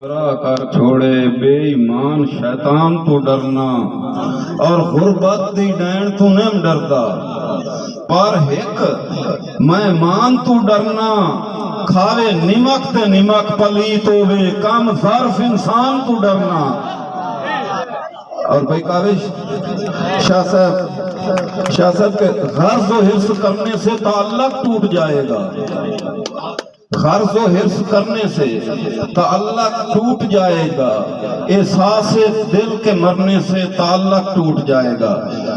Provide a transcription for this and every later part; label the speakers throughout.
Speaker 1: کر چھوڑے بے ایمان شیطان تو ڈرنا اور غربت دی ڈین تو نہیں ڈردا پر ایک مہمان تو ڈرنا کھاوے نمک تے نمک پلیت ہوے کم ظرف انسان تو ڈرنا۔ اور بھائی کاوش شاہ صاحب کے غرض و حرص کرنے سے تعلق ٹوٹ جائے گا، غرض و حرص کرنے سے تعلق ٹوٹ جائے گا، احساس دل کے مرنے سے تعلق ٹوٹ جائے گا۔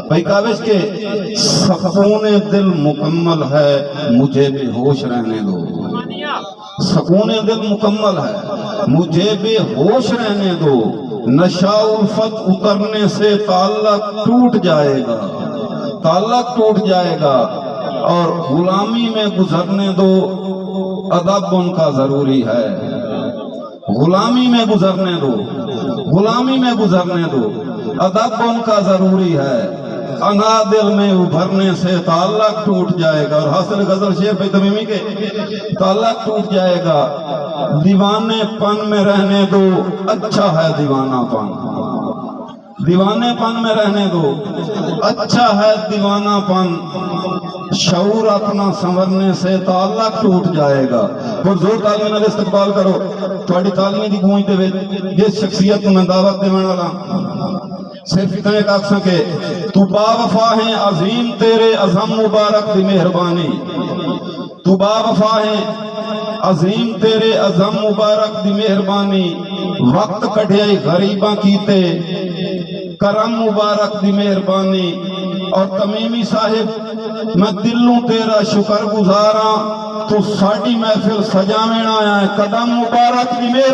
Speaker 1: بھائی کاوش کے سکون دل مکمل ہے مجھے بے ہوش رہنے دو، سکون دل مکمل ہے مجھے بے ہوش رہنے دو، نشہ الفت اترنے سے تعلق ٹوٹ جائے گا، تعلق ٹوٹ جائے گا۔ اور غلامی میں گزرنے دو، ادب ان کا ضروری ہے، غلامی میں گزرنے دو، غلامی میں گزرنے دو، ادب ان کا ضروری ہے، انا دل میں ابھرنے سے تعلق ٹوٹ جائے گا۔ اور حاصل غزل شیخ بھائی تمیمی کے تعلق ٹوٹ جائے گا۔ دیوانے پن میں رہنے دو، اچھا ہے دیوانہ پن، دیوانے پن میں رہنے دو، اچھا ہے دیوانہ پن، شعور اپنا سنورنے سے تعلق ٹوٹ جائے گا۔ اور زور تعلیم نال استقبال کرو تھوڑی تعلیم دی گونج دے وچ جس شخصیت میں دعوت دیون والا صرف اتنے ایک آکھ سکے تو با وفا ہے عظیم تیرے عظم مبارک دی مہربانی، تو با وفا ہے عظیم تیرے عظم مبارک دی مہربانی، وقت کٹھائی غریباں کیتے کرم مبارک دی مہربانی۔ اور تمیمی صاحب میں دلوں تیرا شکر گزاراں تو ساڈی محفل سجاویں آیا ہے، قدم مبارک دی مہربانی۔